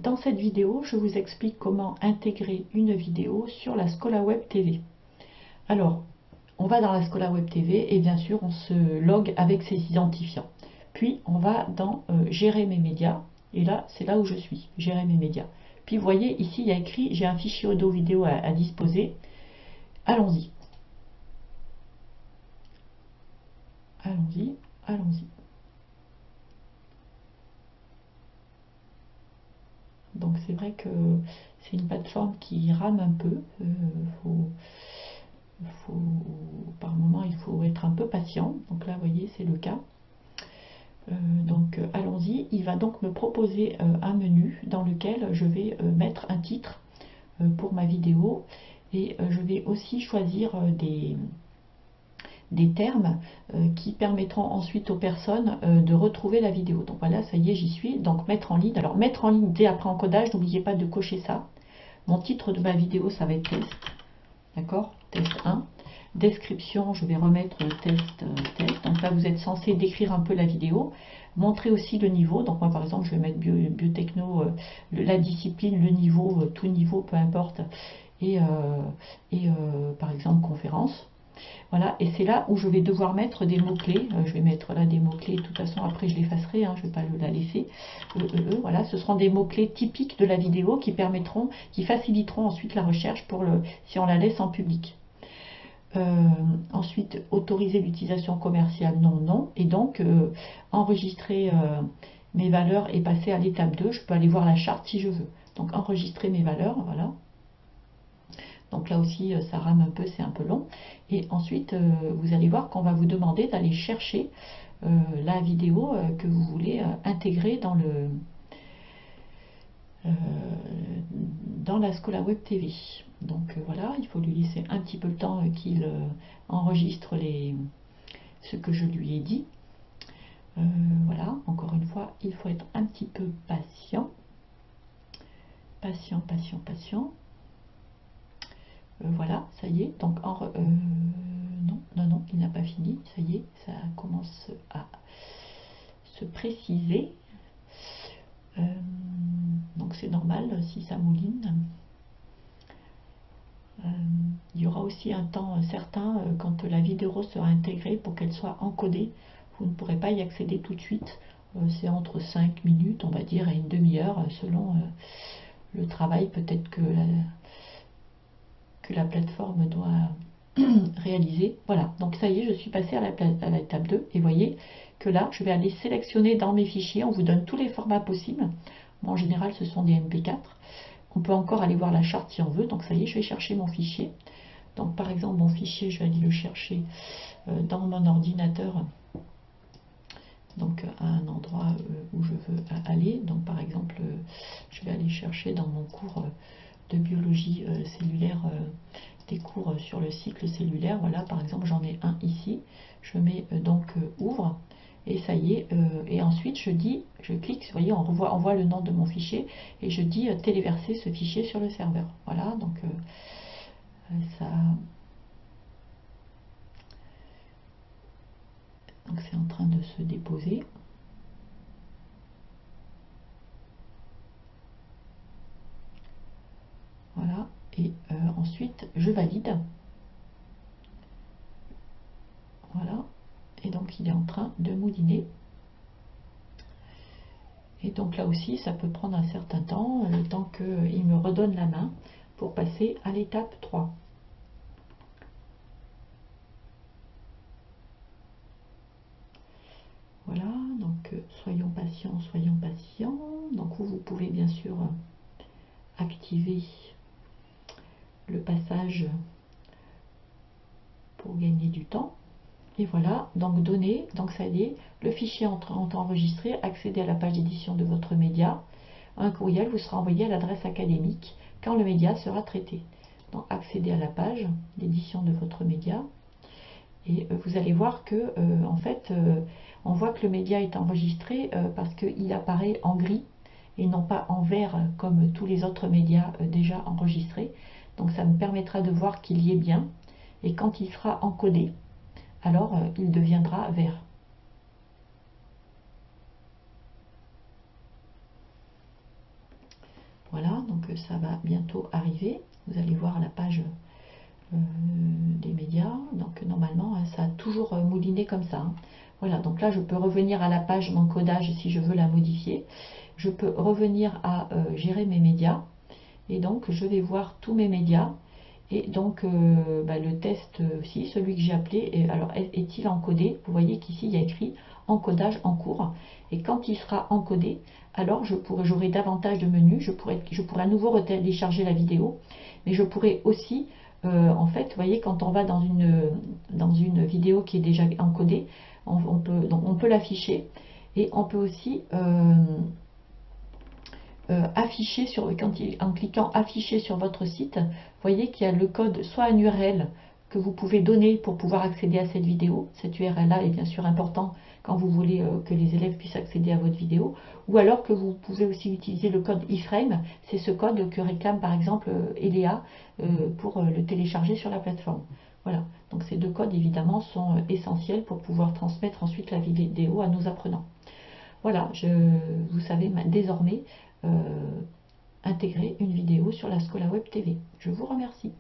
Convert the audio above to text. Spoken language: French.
Dans cette vidéo, je vous explique comment intégrer une vidéo sur la ScholaWeb TV. Alors, on va dans la ScholaWeb TV et bien sûr, on se log avec ses identifiants. Puis, on va dans Gérer mes médias. Et là, c'est là où je suis, Gérer mes médias. Puis, vous voyez, ici, il y a écrit, j'ai un fichier audio-vidéo à disposer. Allons-y. Allons-y, allons-y. Donc c'est vrai que c'est une plateforme qui rame un peu. Par moment, il faut être un peu patient. Donc là, vous voyez, c'est le cas. Allons-y. Il va donc me proposer un menu dans lequel je vais mettre un titre pour ma vidéo. Et je vais aussi choisir des termes qui permettront ensuite aux personnes de retrouver la vidéo. Donc voilà, ça y est, j'y suis. Donc mettre en ligne. Alors mettre en ligne dès après encodage, n'oubliez pas de cocher ça. Mon titre de ma vidéo, ça va être test. D'accord, test 1. Description, je vais remettre test. Donc là, vous êtes censé décrire un peu la vidéo. Montrer aussi le niveau. Donc moi, par exemple, je vais mettre biotechno, la discipline, le niveau, tout niveau, peu importe. Et par exemple, conférence. Voilà, et c'est là où je vais devoir mettre des mots-clés. Je vais mettre là des mots-clés, de toute façon après je l'effacerai, je ne vais pas la laisser. Voilà, ce seront des mots-clés typiques de la vidéo qui permettront, qui faciliteront ensuite la recherche si on la laisse en public. Ensuite, autoriser l'utilisation commerciale, non, non. Et donc, enregistrer mes valeurs et passer à l'étape 2. Je peux aller voir la charte si je veux. Donc, enregistrer mes valeurs, voilà. Donc là aussi, ça rame un peu, c'est un peu long. Et ensuite, vous allez voir qu'on va vous demander d'aller chercher la vidéo que vous voulez intégrer dans la ScholaWeb TV. Donc voilà, il faut lui laisser un petit peu le temps qu'il enregistre ce que je lui ai dit. Voilà, encore une fois, il faut être un petit peu patient. Patient, patient, patient. Voilà, ça y est. Donc, non, il n'a pas fini. Ça y est, ça commence à se préciser. Donc, c'est normal si ça mouline. Il y aura aussi un temps certain quand la vidéo sera intégrée pour qu'elle soit encodée. Vous ne pourrez pas y accéder tout de suite. C'est entre 5 minutes, on va dire, et une demi-heure, selon le travail peut-être que la plateforme doit réaliser. Voilà, donc ça y est, je suis passée à l'étape 2 et voyez que là, je vais aller sélectionner dans mes fichiers. On vous donne tous les formats possibles. Bon, en général, ce sont des MP4. On peut encore aller voir la charte si on veut. Donc ça y est, je vais chercher mon fichier. Donc par exemple, mon fichier, je vais aller le chercher dans mon ordinateur. Donc à un endroit où je veux aller. Donc par exemple, je vais aller chercher dans mon cours de biologie cellulaire, des cours sur le cycle cellulaire. Voilà, par exemple, j'en ai un ici. Je mets ouvre, et ça y est. Et ensuite, je clique, vous voyez, on voit le nom de mon fichier, et je dis téléverser ce fichier sur le serveur. Voilà, donc c'est en train de se déposer. Voilà, et ensuite je valide. Voilà, et donc il est en train de mouliner. Et donc là aussi, ça peut prendre un certain temps, le temps qu'il me redonne la main pour passer à l'étape 3. Voilà, donc soyons patients, soyons patients. Donc vous pouvez bien sûr activer le passage pour gagner du temps. Et voilà, donc données, donc ça y est, le fichier enregistré, accéder à la page d'édition de votre média. Un courriel vous sera envoyé à l'adresse académique quand le média sera traité. Donc accéder à la page d'édition de votre média. Et vous allez voir que en fait, on voit que le média est enregistré parce qu'il apparaît en gris et non pas en vert comme tous les autres médias déjà enregistrés. Donc ça me permettra de voir qu'il y est bien. Et quand il sera encodé, alors il deviendra vert. ça va bientôt arriver. Vous allez voir la page des médias. Donc normalement, hein, ça a toujours mouliné comme ça. Hein. Voilà, donc là, je peux revenir à la page d'encodage si je veux la modifier. Je peux revenir à gérer mes médias. Et donc, je vais voir tous mes médias. Et donc, le test aussi, celui que j'ai appelé, alors est-il encodé? Vous voyez qu'ici, il y a écrit encodage en cours. Et quand il sera encodé, alors j'aurai davantage de menus. Je pourrais à nouveau télécharger la vidéo. Mais je pourrais aussi, en fait, vous voyez, quand on va dans une vidéo qui est déjà encodée, on peut l'afficher. Et on peut aussi afficher en cliquant afficher sur votre site, vous voyez qu'il y a le code, soit un URL que vous pouvez donner pour pouvoir accéder à cette vidéo. Cette URL là est bien sûr important quand vous voulez que les élèves puissent accéder à votre vidéo, ou alors que vous pouvez aussi utiliser le code iframe. C'est ce code que réclame par exemple Eléa pour le télécharger sur la plateforme. Voilà, donc ces deux codes évidemment sont essentiels pour pouvoir transmettre ensuite la vidéo à nos apprenants. Voilà, vous savez désormais intégrer une vidéo sur la Scholaweb TV. Je vous remercie.